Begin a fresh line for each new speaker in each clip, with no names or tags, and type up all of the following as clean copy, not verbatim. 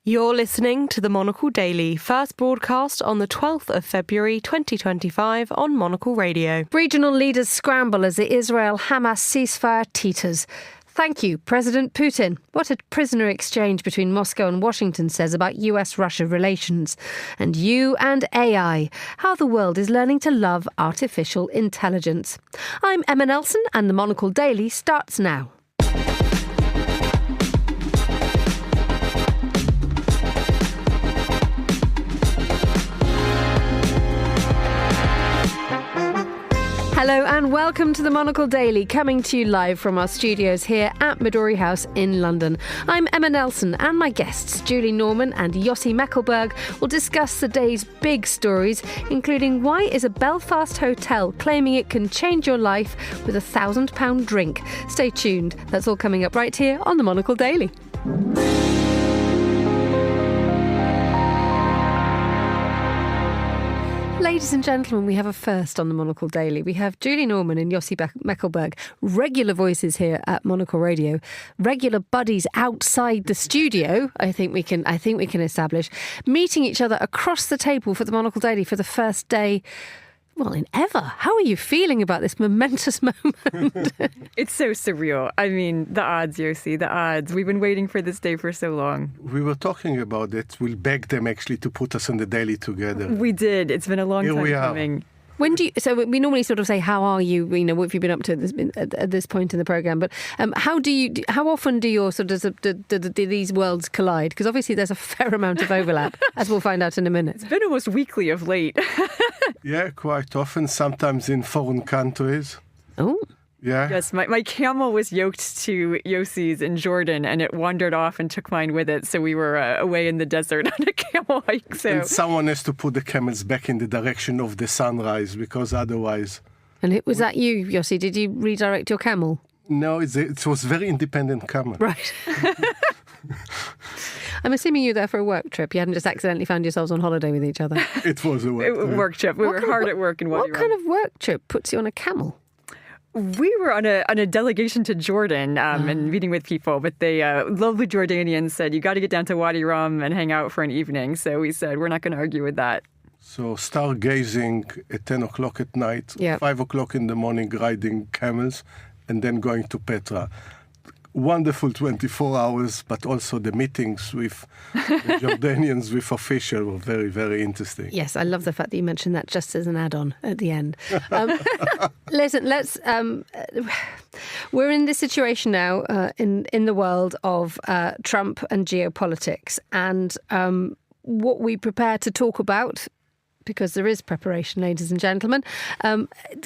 You're listening to the Monocle Daily, first broadcast on the 12th of February 2025 on Monocle Radio.
Regional leaders scramble as the Israel-Hamas ceasefire teeters. Thank you, President Putin. What a prisoner exchange between Moscow and Washington says about US-Russia relations. And you and AI, how the world is learning to love artificial intelligence. I'm Emma Nelson and the Monocle Daily starts now. Hello and welcome to the Monocle Daily, coming to you live from our studios here at Midori House in London. I'm Emma Nelson and my guests, Julie Norman and Yossi Meckelberg, will discuss the day's big stories, including why is a Belfast hotel claiming it can change your life with £1,000 drink. Stay tuned, that's all coming up right here on the Monocle Daily. Ladies and gentlemen, we have a first on the Monocle Daily. We have Julie Norman and Yossi Meckelberg, regular voices here at Monocle Radio, regular buddies outside the studio. I think we can establish, meeting each other across the table for the Monocle Daily for the first day. Well, in ever. How are you feeling about this momentous moment?
It's so surreal. I mean, the odds, Yossi, the odds. We've been waiting for this day for so long.
We were talking about it. We'll beg them actually to put us on the daily together.
We did. It's been a long time coming.
When do you, so we normally sort of say, how are you? You know, what have you been up to at this point in the programme? But how often do your sort of do these worlds collide? Because obviously there's a fair amount of overlap, as we'll find out in a minute.
It's been almost weekly of late.
Yeah, quite often, sometimes in foreign countries.
Oh.
Yeah.
Yes, my camel was yoked to Yossi's in Jordan, and it wandered off and took mine with it. So we were away in the desert on a camel hike. So.
And someone has to put the camels back in the direction of the sunrise, because otherwise...
And was that you, Yossi? Did you redirect your camel?
No, it was very independent camel.
Right. I'm assuming you were there for a work trip. You hadn't just accidentally found yourselves on holiday with each other.
It was a work
trip. We were hard at work in Wadi Rum.
What kind of work trip puts you on a camel?
We were on a delegation to Jordan and meeting with people, but the lovely Jordanians said, you got to get down to Wadi Rum and hang out for an evening. So we said, we're not going to argue with that.
So stargazing at 10 o'clock at night, 5 o'clock in the morning riding camels, and then going to Petra. Wonderful 24 hours, but also the meetings with the Jordanians, with officials, were very, very interesting.
Yes, I love the fact that you mentioned that just as an add-on at the end. Listen, we're in this situation now in the world of Trump and geopolitics, and what we prepare to talk about, because there is preparation, ladies and gentlemen,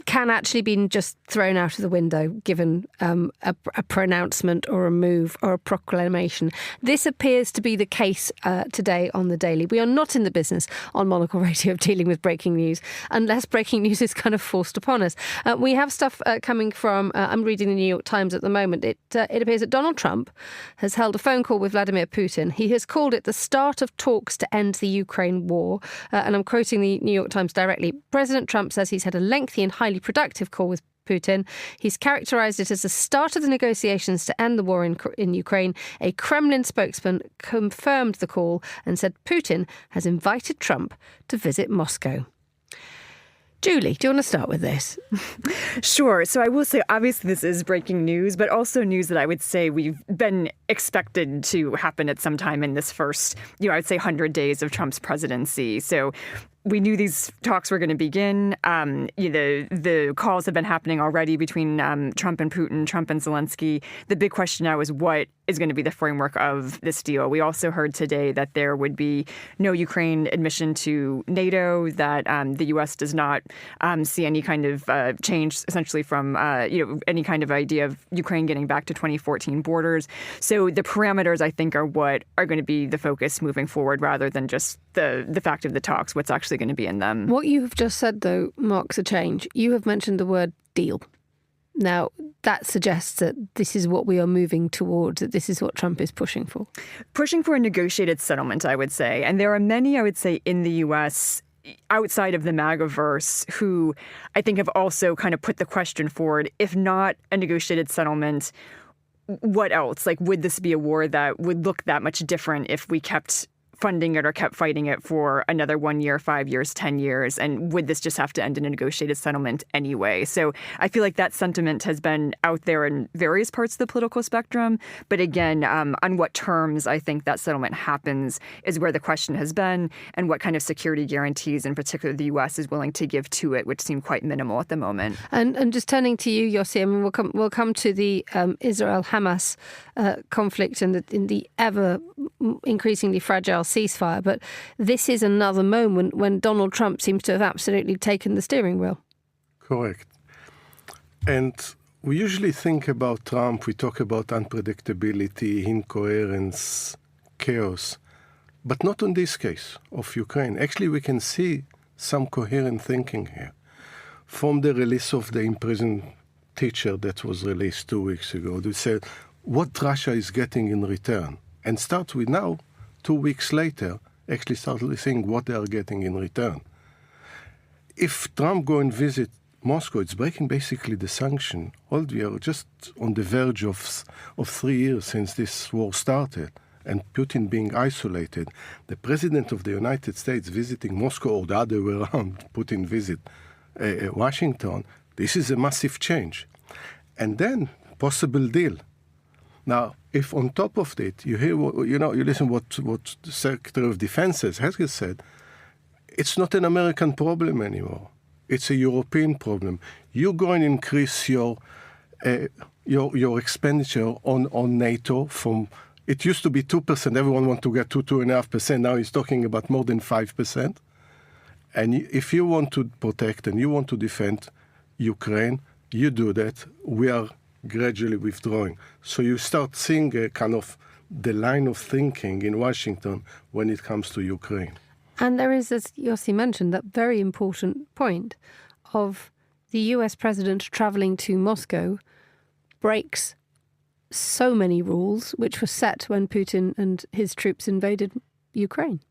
can actually be just thrown out of the window given a pronouncement or a move or a proclamation. This appears to be the case today on the Daily. We are not in the business on Monocle Radio of dealing with breaking news, unless breaking news is kind of forced upon us. We have stuff coming from, I'm reading the New York Times at the moment. It appears that Donald Trump has held a phone call with Vladimir Putin. He has called it the start of talks to end the Ukraine war. And I'm quoting the New York Times directly. President Trump says he's had a lengthy and highly productive call with Putin. He's characterised it as the start of the negotiations to end the war in Ukraine. A Kremlin spokesman confirmed the call and said Putin has invited Trump to visit Moscow. Julie, do you want to start with this?
Sure. So I will say, obviously, this is breaking news, but also news that I would say we've been expected to happen at some time in this first, I would say 100 days of Trump's presidency. So we knew these talks were going to begin. The calls have been happening already between Trump and Putin, Trump and Zelensky. The big question now is what is going to be the framework of this deal. We also heard today that there would be no Ukraine admission to NATO, that the U.S. does not see any kind of change, essentially, from any kind of idea of Ukraine getting back to 2014 borders. So the parameters, I think, are what are going to be the focus moving forward, rather than just the fact of the talks, what's actually going to be in them.
What you have just said, though, marks a change. You have mentioned the word deal. Now, that suggests that this is what we are moving towards, that this is what Trump is pushing for.
Pushing for a negotiated settlement, I would say. And there are many, I would say, in the U.S., outside of the MAGA-verse, who I think have also kind of put the question forward, if not a negotiated settlement, what else? Like, would this be a war that would look that much different if we kept funding it or kept fighting it for another 1 year, 5 years, 10 years? And would this just have to end in a negotiated settlement anyway? So I feel like that sentiment has been out there in various parts of the political spectrum. But again, on what terms I think that settlement happens is where the question has been, and what kind of security guarantees in particular the U.S. is willing to give to it, which seem quite minimal at the moment.
And just turning to you, Yossi, I mean, we'll come to the Israel-Hamas conflict and in the ever increasingly fragile ceasefire, but this is another moment when Donald Trump seems to have absolutely taken the steering wheel.
Correct. And we usually think about Trump, we talk about unpredictability, incoherence, chaos, but not in this case of Ukraine. Actually, we can see some coherent thinking here. From the release of the imprisoned teacher that was released 2 weeks ago, they said what Russia is getting in return. And start with now, 2 weeks later, actually start seeing what they are getting in return. If Trump go and visit Moscow, it's breaking basically the sanction. We are just on the verge of 3 years since this war started, and Putin being isolated. The president of the United States visiting Moscow, or the other way around, Putin visit Washington, this is a massive change. And then, possible deal. Now, if on top of it, you hear, you listen what the Secretary of Defense has said, it's not an American problem anymore. It's a European problem. You're going to increase your expenditure on NATO from, it used to be 2%. Everyone wants to get 2.5%. Now he's talking about more than 5%. And if you want to protect and you want to defend Ukraine, you do that. We are gradually withdrawing. So you start seeing a kind of the line of thinking in Washington when it comes to Ukraine.
And there is, as Yossi mentioned, that very important point of the US president travelling to Moscow breaks so many rules which were set when Putin and his troops invaded Ukraine.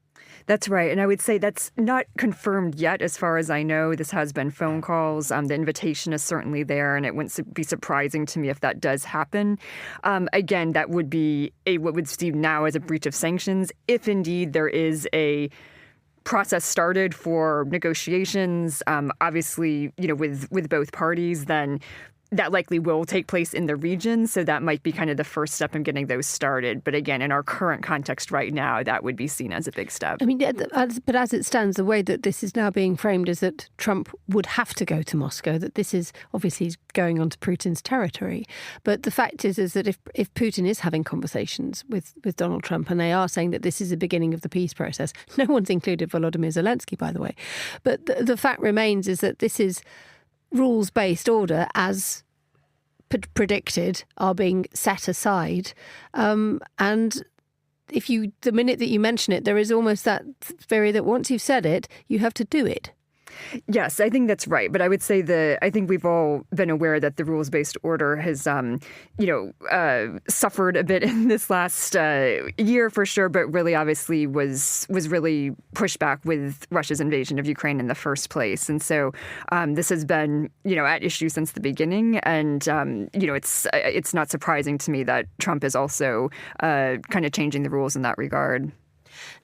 That's right. And I would say that's not confirmed yet, as far as I know. This has been phone calls. The invitation is certainly there, and it wouldn't be surprising to me if that does happen. Again, that would be what would seem now as a breach of sanctions, if indeed there is a process started for negotiations, obviously, with both parties, then that likely will take place in the region. So that might be kind of the first step in getting those started. But again, in our current context right now, that would be seen as a big step.
I mean, but as it stands, the way that this is now being framed is that Trump would have to go to Moscow, that this is obviously going onto Putin's territory. But the fact is that if Putin is having conversations with Donald Trump, and they are saying that this is the beginning of the peace process, no one's included Volodymyr Zelensky, by the way. But the fact remains is that this is rules-based order, as predicted, are being set aside. And the minute that you mention it, there is almost that theory that once you've said it, you have to do it.
Yes, I think that's right. But I would say I think we've all been aware that the rules-based order has, suffered a bit in this last year for sure, but really obviously was really pushed back with Russia's invasion of Ukraine in the first place. And so this has been, at issue since the beginning. And, it's not surprising to me that Trump is also kind of changing the rules in that regard.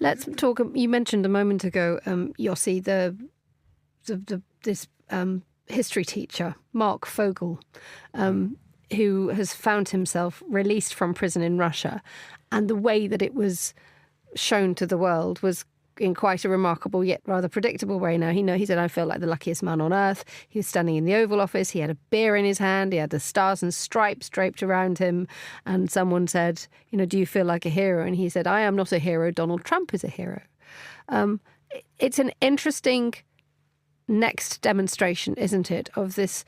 Let's talk. You mentioned a moment ago, Yossi, this history teacher, Mark Fogel, who has found himself released from prison in Russia. And the way that it was shown to the world was in quite a remarkable yet rather predictable way. Now, he said, I felt like the luckiest man on earth. He was standing in the Oval Office. He had a beer in his hand. He had the stars and stripes draped around him. And someone said, do you feel like a hero? And he said, I am not a hero. Donald Trump is a hero. It's an interesting next demonstration, isn't it, of this?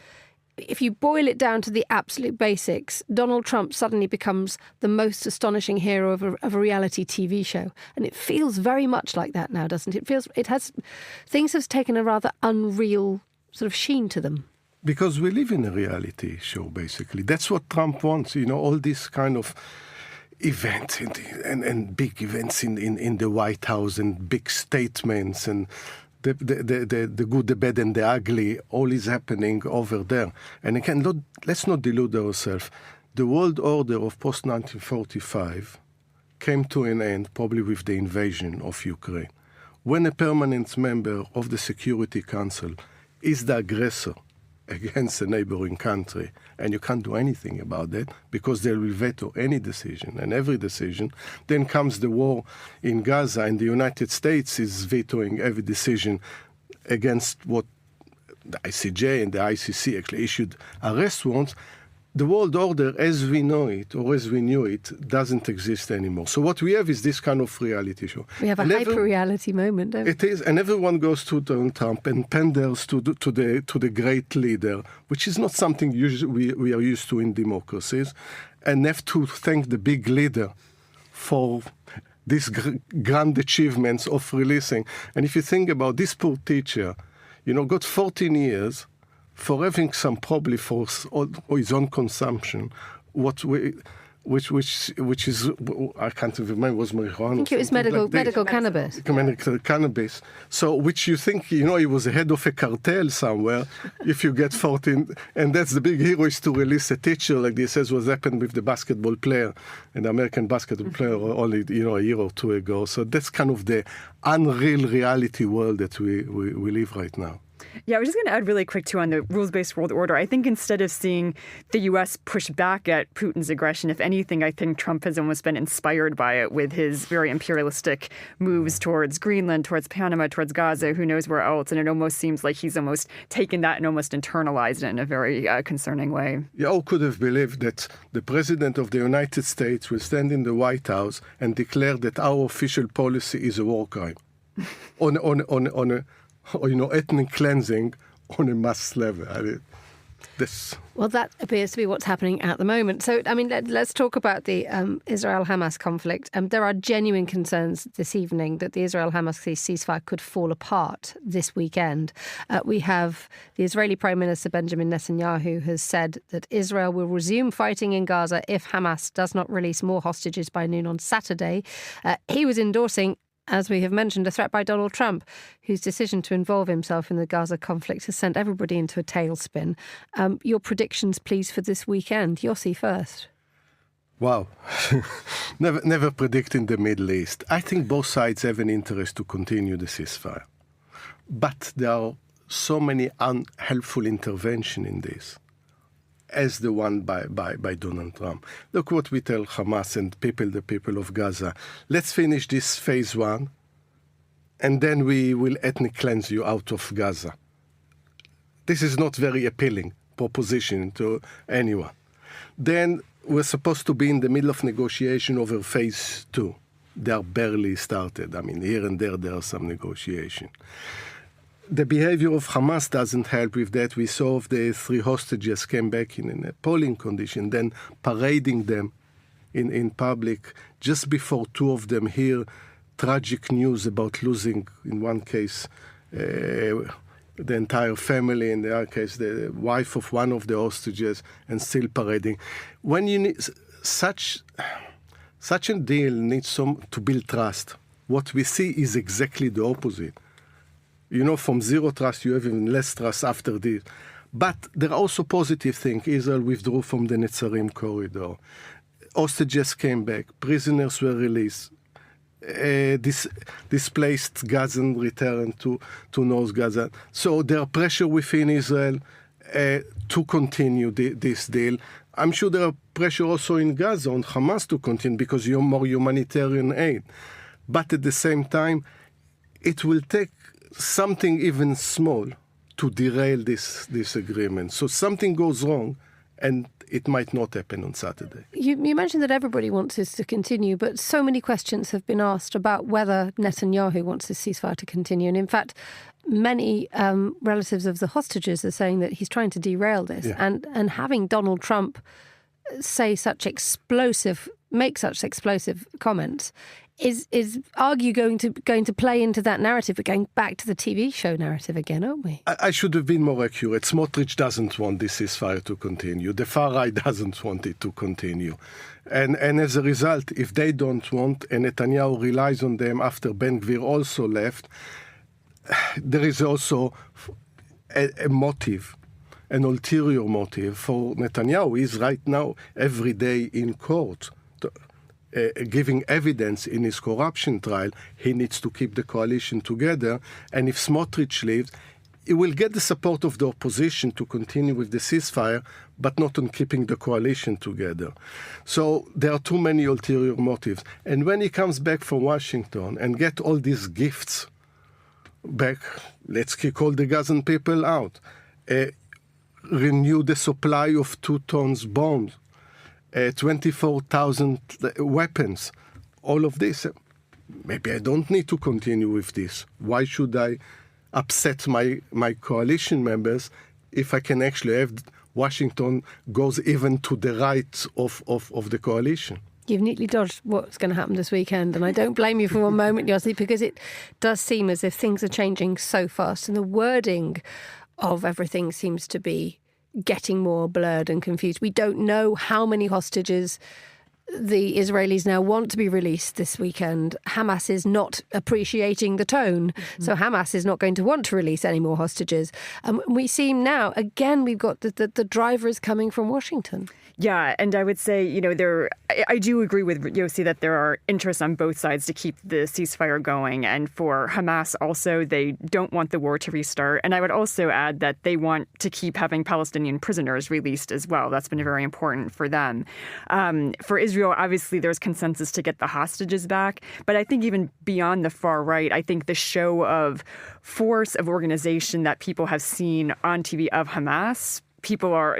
If you boil it down to the absolute basics, Donald Trump suddenly becomes the most astonishing hero of a reality TV show. And it feels very much like that now, doesn't it? Things have taken a rather unreal sort of sheen to them.
Because we live in a reality show, basically. That's what Trump wants, all these kind of events and big events in the White House and big statements and the good, the bad, and the ugly, all is happening over there. And again, let's not delude ourselves. the world order of post-1945 came to an end probably with the invasion of Ukraine. When a permanent member of the Security Council is the aggressor against a neighboring country, and you can't do anything about that because they will veto any decision and every decision, then comes the war in Gaza, and the United States is vetoing every decision against what the ICJ and the ICC actually issued arrest warrants. The world order as we know it, or as we knew it, doesn't exist anymore. So what we have is this kind of reality show.
We have a hyper-reality moment, don't we?
It is, and everyone goes to Donald Trump and panders to the great leader, which is not something usually we are used to in democracies, and have to thank the big leader for these grand achievements of releasing. And if you think about this poor teacher, got 14 years for having some probably for his own consumption, which is I can't remember, was marijuana.
I think it was medical cannabis.
Medical cannabis. So which you think he was the head of a cartel somewhere. If you get 14, and that's the big hero is to release a teacher like this, as was happened with the basketball player, an American basketball player only a year or two ago. So that's kind of the unreal reality world that we live right now.
Yeah, I was just going to add really quick, too, on the rules-based world order. I think instead of seeing the U.S. push back at Putin's aggression, if anything, I think Trump has almost been inspired by it with his very imperialistic moves towards Greenland, towards Panama, towards Gaza, who knows where else. And it almost seems like he's almost taken that and almost internalized it in a very concerning way.
You all could have believed that the President of the United States will stand in the White House and declare that our official policy is a war crime on ethnic cleansing on a mass level.
Well, that appears to be what's happening at the moment. So, let's talk about the Israel-Hamas conflict. There are genuine concerns this evening that the Israel-Hamas ceasefire could fall apart this weekend. We have the Israeli Prime Minister Benjamin Netanyahu has said that Israel will resume fighting in Gaza if Hamas does not release more hostages by noon on Saturday. He was endorsing, as we have mentioned, a threat by Donald Trump, whose decision to involve himself in the Gaza conflict has sent everybody into a tailspin. Your predictions, please, for this weekend. Yossi first.
Wow. never predict in the Middle East. I think both sides have an interest to continue the ceasefire. But there are so many unhelpful interventions in this, as the one by Donald Trump. Look what we tell Hamas and the people of Gaza. Let's finish this phase 1, and then we will ethnic cleanse you out of Gaza. This is not very appealing proposition to anyone. Then we're supposed to be in the middle of negotiation over phase 2. They are barely started. Here and there are some negotiation. The behavior of Hamas doesn't help with that. We saw the 3 hostages came back in an appalling condition, then parading them in public. Just before 2 of them hear tragic news about losing, in one case, the entire family, in the other case, the wife of one of the hostages, and still parading. When you need such a deal needs to build trust. What we see is exactly the opposite. From zero trust, you have even less trust after this. But there are also positive things. Israel withdrew from the Netzarim corridor. Hostages came back. Prisoners were released. Displaced Gazan returned to North Gaza. So there are pressure within Israel to continue this deal. I'm sure there are pressure also in Gaza on Hamas to continue because you have more humanitarian aid. But at the same time, it will take something even small to derail this agreement. So something goes wrong, and it might not happen on Saturday.
You mentioned that everybody wants this to continue, but so many questions have been asked about whether Netanyahu wants this ceasefire to continue. And in fact, many relatives of the hostages are saying that he's trying to derail this. Yeah. And having Donald Trump make such explosive comments is going to play into that narrative. We're going back to the TV show narrative again, aren't we?
I should have been more accurate. Smotrich doesn't want this ceasefire to continue. The far right doesn't want it to continue. And as a result, if they don't want, and Netanyahu relies on them after Ben Gvir also left, there is also a motive an ulterior motive for Netanyahu. He's right now every day in court giving evidence in his corruption trial. He needs to keep the coalition together. And if Smotrich leaves, he will get the support of the opposition to continue with the ceasefire, but not on keeping the coalition together. So there are too many ulterior motives. And when he comes back from Washington and get all these gifts back, let's kick all the Gazan people out, renew the supply of 2 tons bombs, 24,000 weapons, all of this. Maybe I don't need to continue with this. Why should I upset my coalition members if I can actually have Washington goes even to the right of the coalition?
You've neatly dodged what's going to happen this weekend, and I don't blame you for one moment, Yossi, because it does seem as if things are changing so fast, and the wording of everything seems to be getting more blurred and confused. We don't know how many hostages the Israelis now want to be released this weekend. Hamas is not appreciating the tone. So Hamas is not going to want to release any more hostages. We seem now, again, we've got the driver is coming from Washington.
Yeah, and I would say, I do agree with Yossi that there are interests on both sides to keep the ceasefire going. And for Hamas also, they don't want the war to restart. And I would also add that they want to keep having Palestinian prisoners released as well. That's been very important for them. For Israel, obviously, there's consensus to get the hostages back. But I think even beyond the far right, I think the show of force, of organization that people have seen on TV of Hamas,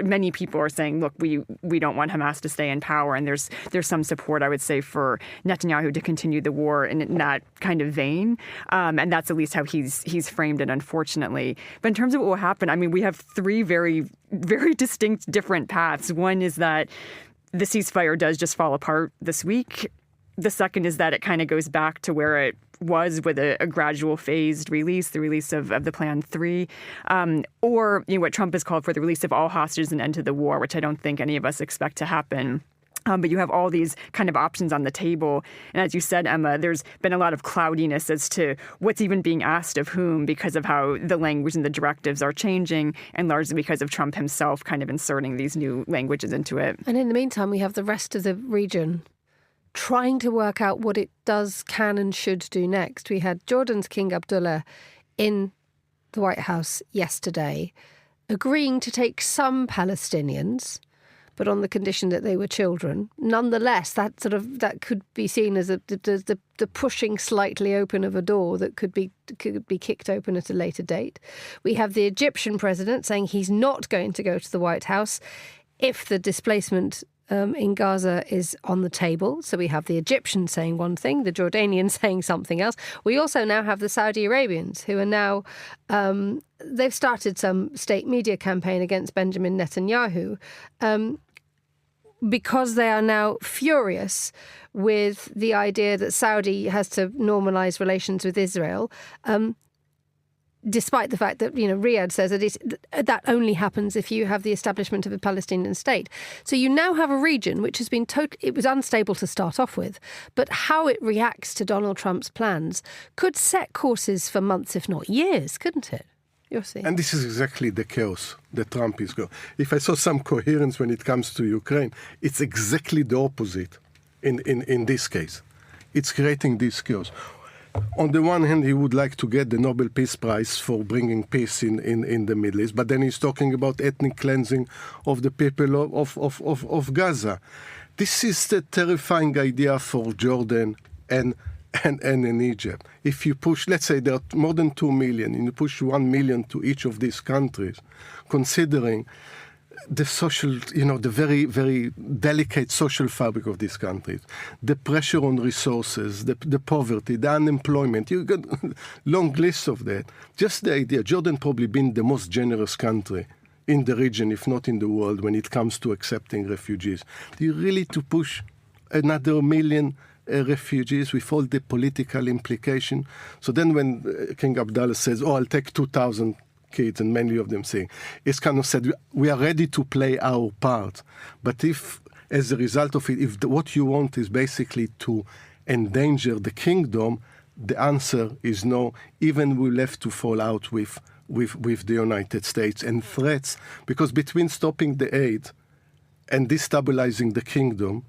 many people are saying, look, we don't want Hamas to stay in power. And there's some support, I would say, for Netanyahu to continue the war in that kind of vein. And that's at least how he's framed it, unfortunately. But in terms of what will happen, I mean, we have 3 very, very distinct different paths. One is that the ceasefire does just fall apart this week. The second is that it kind of goes back to where it was with a gradual phased release, the release of the Plan 3, or what Trump has called for the release of all hostages and end to the war, which I don't think any of us expect to happen. But you have all these kind of options on the table. And as you said, Emma, there's been a lot of cloudiness as to what's even being asked of whom because of how the language and the directives are changing, and largely because of Trump himself kind of inserting these new languages into it.
And in the meantime, we have the rest of the region trying to work out what it can and should do next. We had Jordan's King Abdullah in the White House yesterday agreeing to take some Palestinians, but on the condition that they were children. Nonetheless, that could be seen as the pushing slightly open of a door that could be kicked open at a later date. We have the Egyptian president saying he's not going to go to the White House if the displacement in Gaza is on the table. So we have the Egyptians saying one thing, the Jordanians saying something else. We also now have the Saudi Arabians who are now, they've started some state media campaign against Benjamin Netanyahu because they are now furious with the idea that Saudi has to normalize relations with Israel. Despite the fact that, Riyadh says that only happens if you have the establishment of a Palestinian state. So you now have a region which has been it was unstable to start off with, but how it reacts to Donald Trump's plans could set courses for months, if not years, couldn't it? You'll see. And
this is exactly the chaos that Trump is going. If I saw some coherence when it comes to Ukraine, it's exactly the opposite in this case. It's creating this chaos. On the one hand, he would like to get the Nobel Peace Prize for bringing peace in the Middle East, but then he's talking about ethnic cleansing of the people of Gaza. This is the terrifying idea for Jordan and in Egypt. If you push, let's say there are more than 2 million, and you push 1 million to each of these countries, considering the social, the very, very delicate social fabric of these countries, the pressure on resources, the poverty, the unemployment, you got a long list of that. Just the idea, Jordan probably been the most generous country in the region, if not in the world, when it comes to accepting refugees. Do you really to push another 1 million refugees with all the political implication? So then when King Abdullah says, I'll take 2,000 kids, and many of them saying, it's kind of said, we are ready to play our part. But if, as a result of it, what you want is basically to endanger the kingdom, the answer is no, even we'll have to fall out with with the United States and threats, because between stopping the aid and destabilizing the kingdom,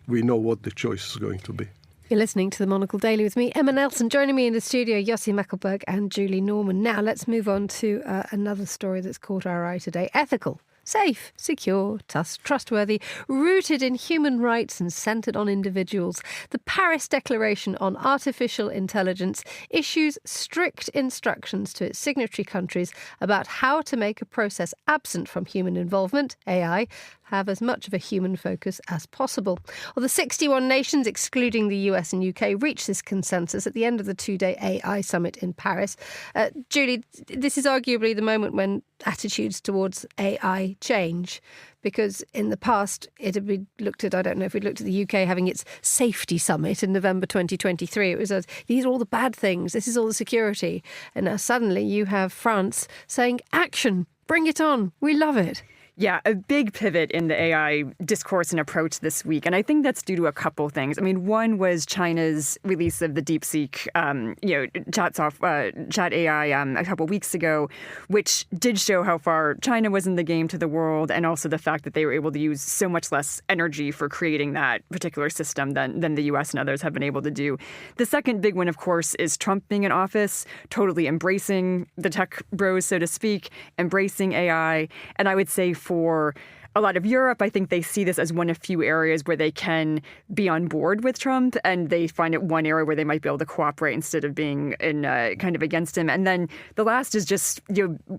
we know what the choice is going to be.
You're listening to the Monocle Daily with me, Emma Nelson. Joining me in the studio, Yossi Meckelberg and Julie Norman. Now let's move on to another story that's caught our eye today. Ethical, safe, secure, trustworthy, rooted in human rights and centred on individuals. The Paris Declaration on Artificial Intelligence issues strict instructions to its signatory countries about how to make a process absent from human involvement, AI, have as much of a human focus as possible. Well, the 61 nations, excluding the US and UK, reached this consensus at the end of the two-day AI summit in Paris. Julie, this is arguably the moment when attitudes towards AI change, because in the past it had been looked at, I don't know if we'd looked at the UK having its safety summit in November 2023. It was these are all the bad things, this is all the security. And now suddenly you have France saying, action, bring it on, we love it.
Yeah, a big pivot in the AI discourse and approach this week. And I think that's due to a couple things. I mean, one was China's release of the DeepSeek, chat AI a couple weeks ago, which did show how far China was in the game to the world, and also the fact that they were able to use so much less energy for creating that particular system than the US and others have been able to do. The second big one, of course, is Trump being in office, totally embracing the tech bros, so to speak, embracing AI. And I would say for a lot of Europe, I think they see this as one of few areas where they can be on board with Trump, and they find it one area where they might be able to cooperate instead of being in kind of against him. And then the last is just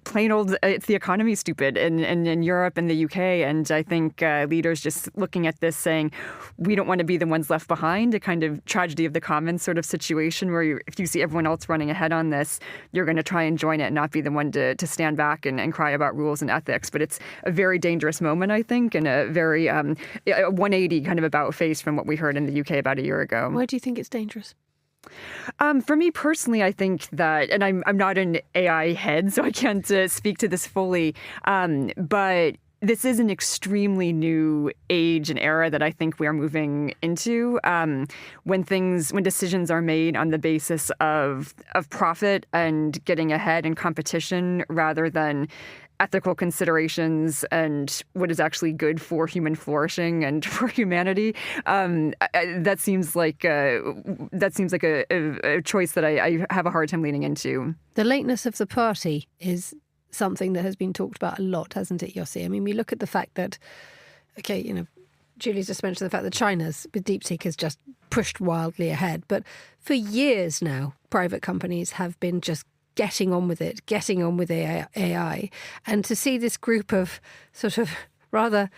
plain old, it's the economy stupid in Europe and the UK. And I think leaders just looking at this saying, we don't want to be the ones left behind, a kind of tragedy of the commons sort of situation where if you see everyone else running ahead on this, you're going to try and join it and not be the one to stand back and cry about rules and ethics. But it's a very dangerous moment, I think, and a very 180 kind of about face from what we heard in the UK about a year ago.
Why do you think it's dangerous?
For me personally, I think that, and I'm not an AI head, so I can't speak to this fully, but this is an extremely new age and era that I think we are moving into, when decisions are made on the basis of profit and getting ahead in competition rather than ethical considerations and what is actually good for human flourishing and for humanity. That seems like a choice that I have a hard time leaning into.
The lateness of the party is something that has been talked about a lot, hasn't it, Yossi? I mean, we look at the fact that, Julie's just mentioned the fact that China's with DeepSeek has just pushed wildly ahead. But for years now, private companies have been just getting on with AI. And to see this group of sort of rather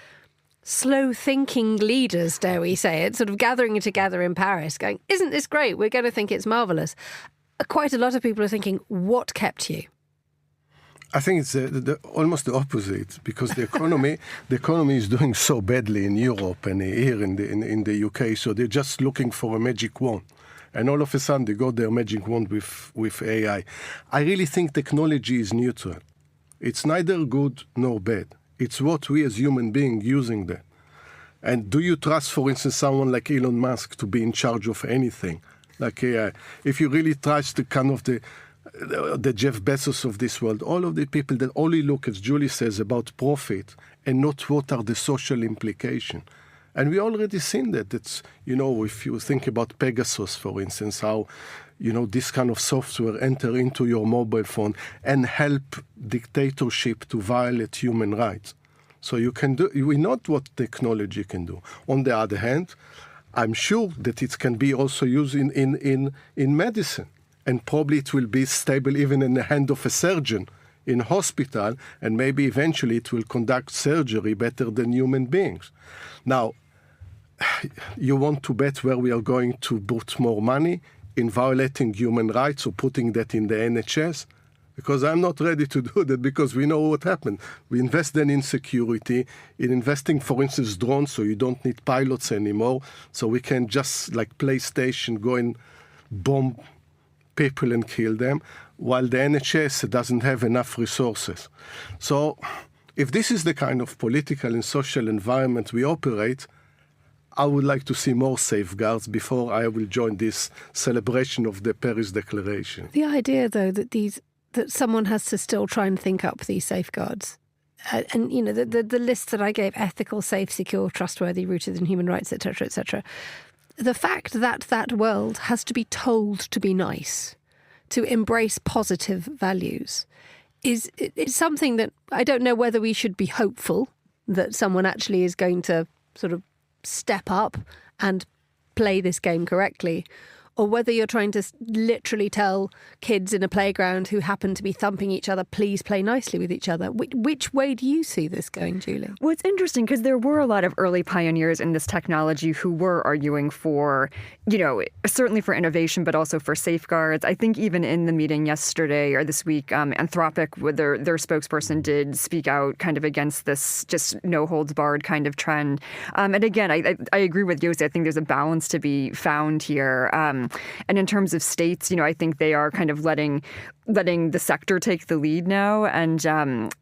slow-thinking leaders, dare we say it, sort of gathering together in Paris going, isn't this great? We're going to think it's marvellous. Quite a lot of people are thinking, what kept you?
I think it's almost the opposite, because the economy is doing so badly in Europe and here in the UK, so they're just looking for a magic wand. And all of a sudden, they got their magic wand with AI. I really think technology is neutral. It's neither good nor bad. It's what we as human beings using that. And do you trust, for instance, someone like Elon Musk to be in charge of anything like AI? If you really trust the kind of the Jeff Bezos of this world, all of the people that only look, as Julie says, about profit and not what are the social implications. And we already seen that. It's, if you think about Pegasus, for instance, how, this kind of software enter into your mobile phone and help dictatorship to violate human rights. So we know what technology can do. On the other hand, I'm sure that it can be also used in medicine. And probably it will be stable even in the hand of a surgeon in hospital, and maybe eventually it will conduct surgery better than human beings. Now, you want to bet where we are going to put more money in violating human rights or putting that in the NHS? Because I'm not ready to do that, because we know what happened. We invest then in security, in investing, for instance, drones, so you don't need pilots anymore, so we can just, like PlayStation, go and bomb people and kill them, while the NHS doesn't have enough resources. So if this is the kind of political and social environment we operate, I would like to see more safeguards before I will join this celebration of the Paris Declaration.
The idea, though, that that someone has to still try and think up these safeguards. And, you know, the list that I gave, ethical, safe, secure, trustworthy, rooted in human rights, etc., etc. The fact that that world has to be told to be nice, to embrace positive values, is something that I don't know whether we should be hopeful that someone actually is going to sort of step up and play this game correctly, or whether you're trying to literally tell kids in a playground who happen to be thumping each other, please play nicely with each other. Which way do you see this going, Julie?
Well, it's interesting because there were a lot of early pioneers in this technology who were arguing for, you know, certainly for innovation, but also for safeguards. I think even in the meeting yesterday or this week, Anthropic, with their spokesperson, did speak out kind of against this just no holds barred kind of trend. And again, I agree with Yossi. I think there's a balance to be found here. And in terms of states, you know, I think they are kind of letting the sector take the lead now, and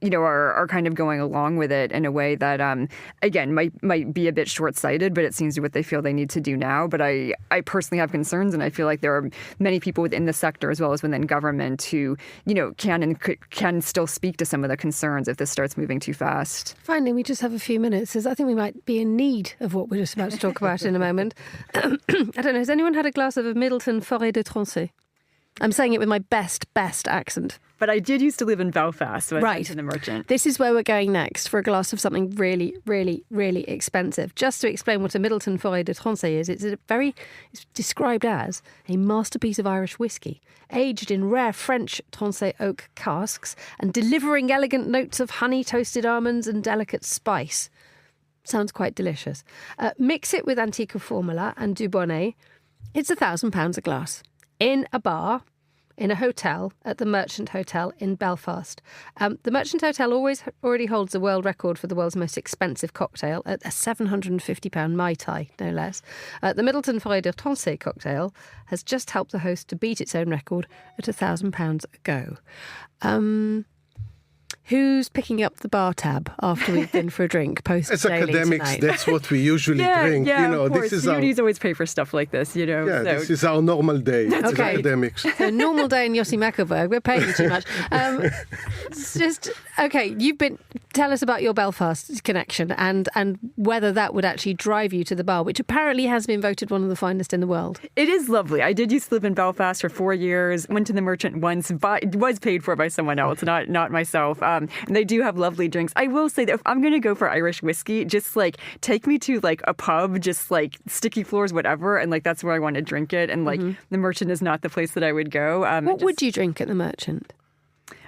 you know, are kind of going along with it in a way that again might be a bit short-sighted, but it seems to what they feel they need to do now. But I personally have concerns, and I feel like there are many people within the sector as well as within government who, you know, can still speak to some of the concerns if this starts moving too fast.
Finally, we just have a few minutes, as I think we might be in need of what we're just about to talk about in a moment. I don't know, has anyone had a glass of a Middleton Forêt de Tranchée? I'm saying it with my best accent.
But I did used to live in Belfast, so I went to the Merchant.
This is where we're going next, for a glass of something really, really, really expensive. Just to explain what a Middleton Forêt de Tranchée is, it's described as a masterpiece of Irish whiskey, aged in rare French Tranchée oak casks and delivering elegant notes of honey, toasted almonds and delicate spice. Sounds quite delicious. Mix it with Antiqua Formula and Dubonnet. It's £1,000 a glass. In a bar, in a hotel, at the Merchant Hotel in Belfast. The Merchant Hotel already holds the world record for the world's most expensive cocktail at a £750 Mai Tai, no less. The Middleton Forêt de Tranchée cocktail has just helped the host to beat its own record at £1,000 a go. Who's picking up the bar tab after we've been for a drink post
As academics,
tonight?
That's what we usually drink.
Yeah,
you know,
of course.
this is
Universities always pay for stuff like this, you know.
Yeah, so. This is our normal day as academics.
So normal day in Yossi Meckleberg. We're paying you too much. Tell us about your Belfast connection and whether that would actually drive you to the bar, which apparently has been voted one of the finest in the world.
It is lovely. I did used to live in Belfast for 4 years, went to the Merchant once, but was paid for by someone else, not myself. And they do have lovely drinks. I will say that if I'm going to go for Irish whiskey, just like take me to like a pub, just like sticky floors, whatever, and like that's where I want to drink it. And like the Merchant is not the place that I would go.
What would you drink at the Merchant?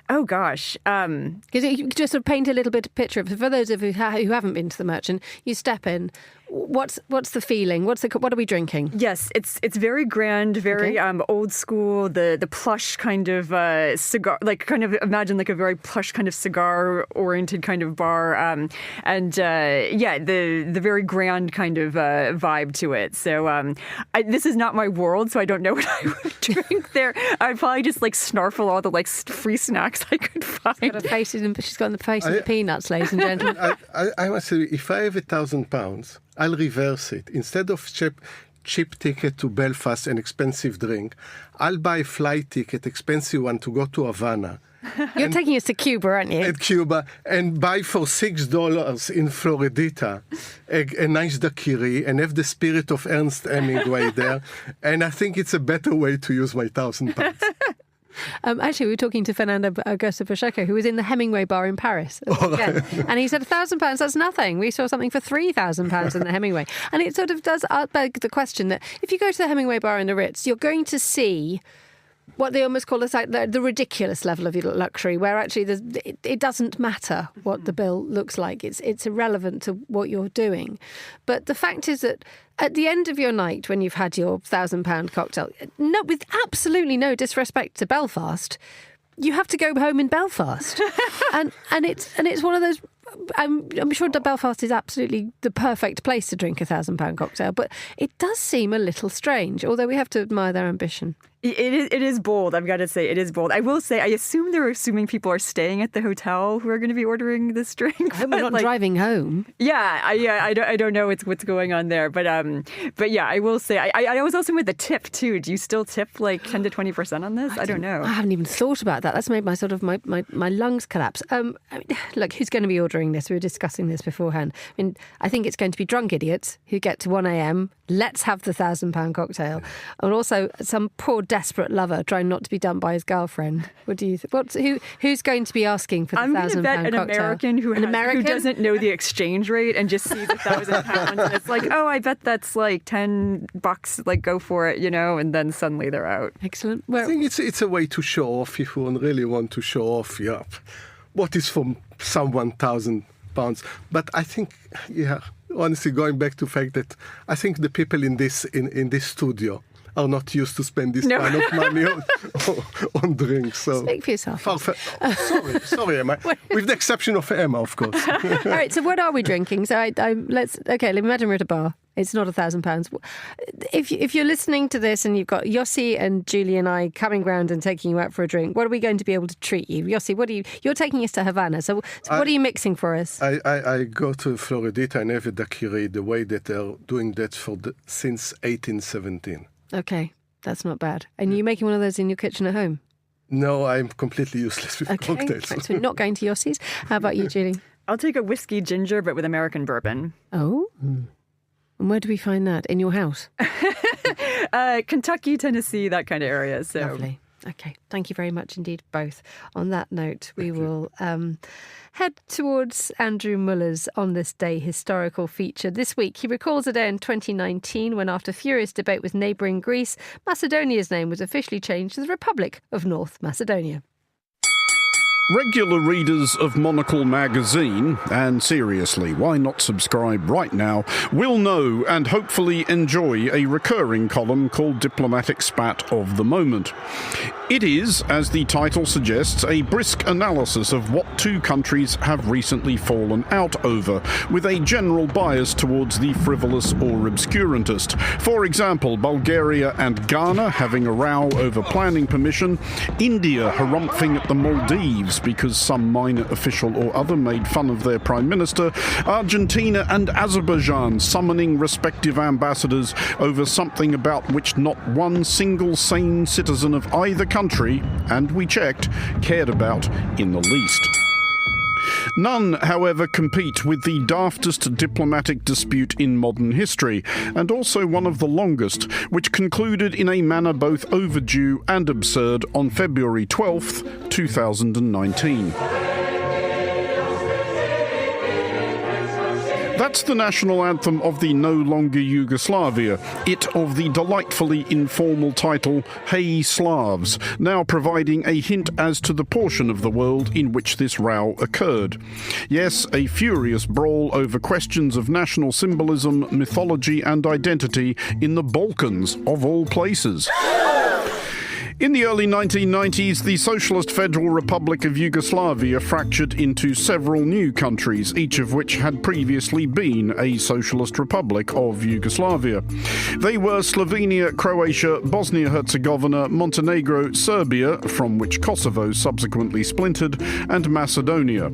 Oh, gosh.
Because you just sort of paint a little bit of picture of, for those of you who haven't been to the Merchant, you step in. What's the feeling? What are we drinking?
Yes, it's very grand, very old school. The plush kind of cigar, like kind of imagine like a very plush kind of cigar oriented kind of bar, the very grand kind of vibe to it. So this is not my world, so I don't know what I would drink there. I'd probably just like snarfle all the like free snacks I could find.
She's got the face of the peanuts, ladies and gentlemen.
I must say, if I have £1,000. I'll reverse it. Instead of cheap ticket to Belfast, an expensive drink, I'll buy a flight ticket, expensive one, to go to Havana.
You're taking us to Cuba, aren't you?
At Cuba, and buy for $6 in Floridita a nice daiquiri and have the spirit of Ernest Hemingway there. And I think it's a better way to use my £1,000.
Actually, we were talking to Fernando Augusto Pacheco, who was in the Hemingway bar in Paris. And he said £1,000, that's nothing. We saw something for £3,000 in the Hemingway. And it sort of does beg the question that if you go to the Hemingway bar in the Ritz, you're going to see what they almost call the ridiculous level of luxury, where actually it doesn't matter what the bill looks like. It's irrelevant to what you're doing. But the fact is that at the end of your night, when you've had your £1,000 cocktail, with absolutely no disrespect to Belfast, you have to go home in Belfast, and it's one of those. I'm sure that Belfast is absolutely the perfect place to drink £1,000 cocktail, but it does seem a little strange. Although we have to admire their ambition.
It is bold. I've got to say, it is bold. I will say, I assume they're assuming people are staying at the hotel who are going to be ordering this drink.
I hope we're not driving home.
Yeah, I don't know what's going on there, but yeah, I will say, I was also with the tip too. Do you still tip like 10 to 20% on this? I don't know.
I haven't even thought about that. That's made my my lungs collapse. I mean, look, who's going to be ordering this? We were discussing this beforehand. I mean, I think it's going to be drunk idiots who get to 1 a.m. Let's have the £1,000 cocktail, and also some poor desperate lover trying not to be dumped by his girlfriend. What do you think? Who's going to be asking for the £1,000 cocktail?
I'm going to bet an American who doesn't know the exchange rate and just sees £1,000 and it's like, oh, I bet that's like $10. Like, go for it, and then suddenly they're out.
Excellent.
I think it's a way to show off if you really want to show off. Yeah, what is from some £1,000. But I think, honestly, going back to the fact that I think the people in this studio are not used to spend this kind of money on drinks. So.
Speak for yourself.
Sorry, Emma. With the exception of Emma, of course.
All right, so what are we drinking? So let's imagine we're at a bar. It's not £1,000. If you're listening to this and you've got Yossi and Julie and I coming round and taking you out for a drink, what are we going to be able to treat you? Yossi, you're taking us to Havana, so what are you mixing for us?
I go to Floridita and have a daiquiri the way that they're doing that since 1817.
Okay, that's not bad. And you're making one of those in your kitchen at home?
No, I'm completely useless with cocktails.
Right, so we're not going to Yossi's. How about you, Julie?
I'll take a whiskey ginger, but with American bourbon.
Oh. And where do we find that? In your house?
Kentucky, Tennessee, that kind of area. So.
Lovely. Okay. Thank you very much indeed, both. On that note, we will head towards Andrew Muller's On This Day historical feature. This week, he recalls a day in 2019 when, after furious debate with neighbouring Greece, Macedonia's name was officially changed to the Republic of North Macedonia.
Regular readers of Monocle magazine, and seriously, why not subscribe right now, will know and hopefully enjoy a recurring column called Diplomatic Spat of the Moment. It is, as the title suggests, a brisk analysis of what two countries have recently fallen out over, with a general bias towards the frivolous or obscurantist. For example, Bulgaria and Ghana having a row over planning permission, India harumphing at the Maldives because some minor official or other made fun of their prime minister, Argentina and Azerbaijan summoning respective ambassadors over something about which not one single sane citizen of either country, and we checked, cared about in the least. None, however, compete with the daftest diplomatic dispute in modern history, and also one of the longest, which concluded in a manner both overdue and absurd on February 12th, 2019. That's the national anthem of the no longer Yugoslavia, it of the delightfully informal title Hey Slavs, now providing a hint as to the portion of the world in which this row occurred. Yes, a furious brawl over questions of national symbolism, mythology and identity in the Balkans, of all places. In the early 1990s, the Socialist Federal Republic of Yugoslavia fractured into several new countries, each of which had previously been a Socialist Republic of Yugoslavia. They were Slovenia, Croatia, Bosnia-Herzegovina, Montenegro, Serbia, from which Kosovo subsequently splintered, and Macedonia.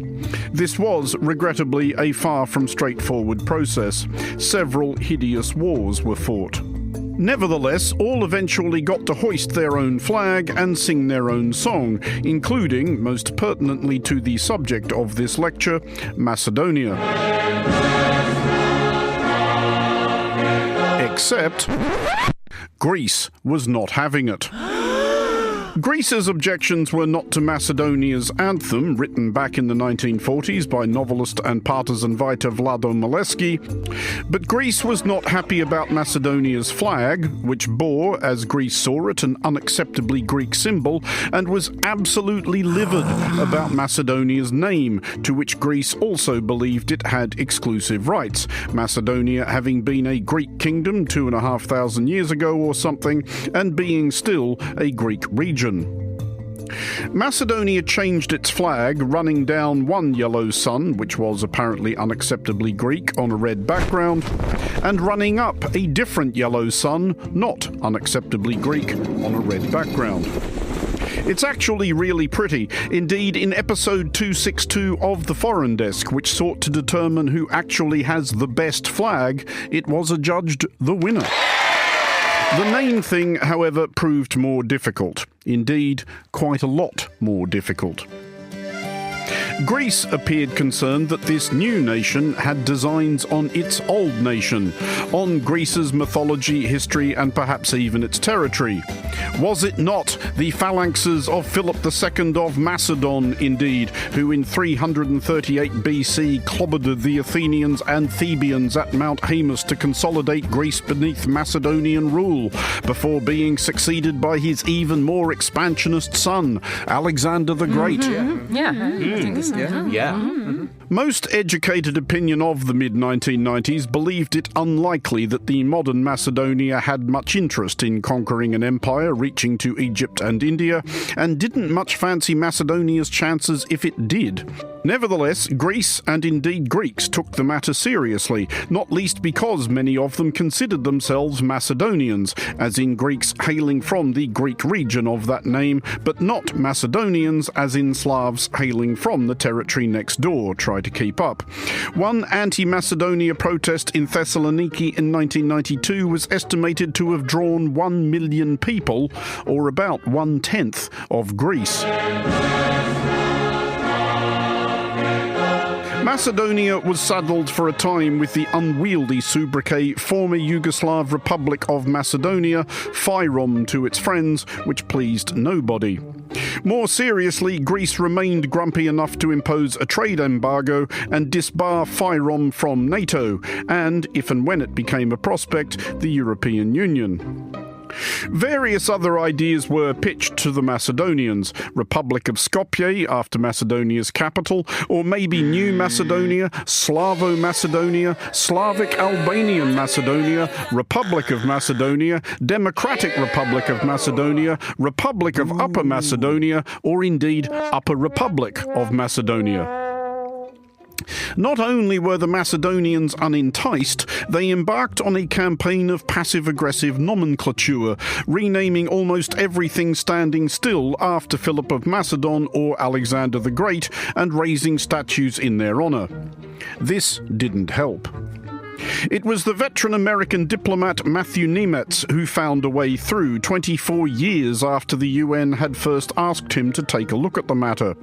This was, regrettably, a far from straightforward process. Several hideous wars were fought. Nevertheless, all eventually got to hoist their own flag and sing their own song, including, most pertinently to the subject of this lecture, Macedonia. Except Greece was not having it. Greece's objections were not to Macedonia's anthem, written back in the 1940s by novelist and partisan fighter Vlado Maleski, but Greece was not happy about Macedonia's flag, which bore, as Greece saw it, an unacceptably Greek symbol, and was absolutely livid about Macedonia's name, to which Greece also believed it had exclusive rights, Macedonia having been a Greek kingdom 2,500 years ago or something, and being still a Greek region. Macedonia changed its flag, running down one yellow sun, which was apparently unacceptably Greek, on a red background, and running up a different yellow sun, not unacceptably Greek, on a red background. It's actually really pretty. Indeed, in episode 262 of The Foreign Desk, which sought to determine who actually has the best flag, it was adjudged the winner. The name thing, however, proved more difficult. Indeed, quite a lot more difficult. Greece appeared concerned that this new nation had designs on its old nation, on Greece's mythology, history, and perhaps even its territory. Was it not the phalanxes of Philip II of Macedon, indeed, who in 338 BC clobbered the Athenians and Thebians at Mount Haemus to consolidate Greece beneath Macedonian rule, before being succeeded by his even more expansionist son, Alexander the Great? Most educated opinion of the mid-1990s believed it unlikely that the modern Macedonia had much interest in conquering an empire reaching to Egypt and India, and didn't much fancy Macedonia's chances if it did. Nevertheless, Greece and indeed Greeks took the matter seriously, not least because many of them considered themselves Macedonians, as in Greeks hailing from the Greek region of that name, but not Macedonians, as in Slavs hailing from the territory next door. Try to keep up. One anti-Macedonia protest in Thessaloniki in 1992 was estimated to have drawn 1 million people, or about 1/10 of Greece. Macedonia was saddled for a time with the unwieldy sobriquet former Yugoslav Republic of Macedonia, FYROM to its friends, which pleased nobody. More seriously, Greece remained grumpy enough to impose a trade embargo and disbar FYROM from NATO, and, if and when it became a prospect, the European Union. Various other ideas were pitched to the Macedonians: Republic of Skopje after Macedonia's capital, or maybe New Macedonia, Slavo-Macedonia, Slavic Albanian Macedonia, Republic of Macedonia, Democratic Republic of Macedonia, Republic of Upper Macedonia, or indeed Upper Republic of Macedonia. Not only were the Macedonians unenticed, they embarked on a campaign of passive-aggressive nomenclature, renaming almost everything standing still after Philip of Macedon or Alexander the Great, and raising statues in their honour. This didn't help. It was the veteran American diplomat Matthew Nimitz who found a way through 24 years after the UN had first asked him to take a look at the matter.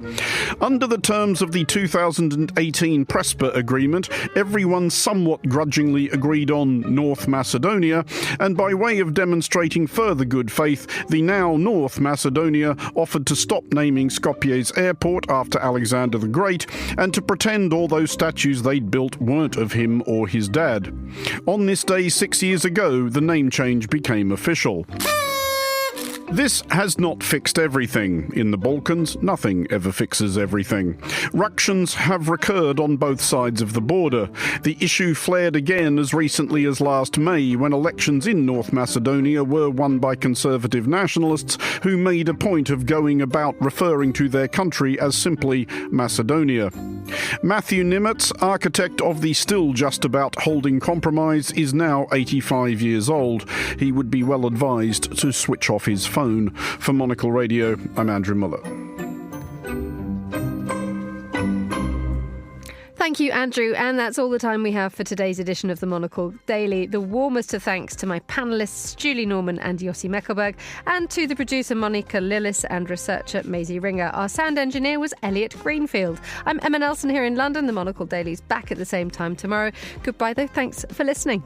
Under the terms of the 2018 Prespa Agreement, everyone somewhat grudgingly agreed on North Macedonia, and by way of demonstrating further good faith, the now North Macedonia offered to stop naming Skopje's airport after Alexander the Great, and to pretend all those statues they'd built weren't of him or his dad. On this day 6 years ago, the name change became official. This has not fixed everything. In the Balkans, nothing ever fixes everything. Ructions have recurred on both sides of the border. The issue flared again as recently as last May, when elections in North Macedonia were won by conservative nationalists who made a point of going about referring to their country as simply Macedonia. Matthew Nimitz, architect of the still just about holding compromise, is now 85 years old. He would be well advised to switch off his phone. For Monocle Radio, I'm Andrew Muller.
Thank you, Andrew. And that's all the time we have for today's edition of the Monocle Daily. The warmest of thanks to my panellists, Julie Norman and Yossi Meckelberg, and to the producer, Monica Lillis, and researcher, Maisie Ringer. Our sound engineer was Elliot Greenfield. I'm Emma Nelson here in London. The Monocle Daily's back at the same time tomorrow. Goodbye, though. Thanks for listening.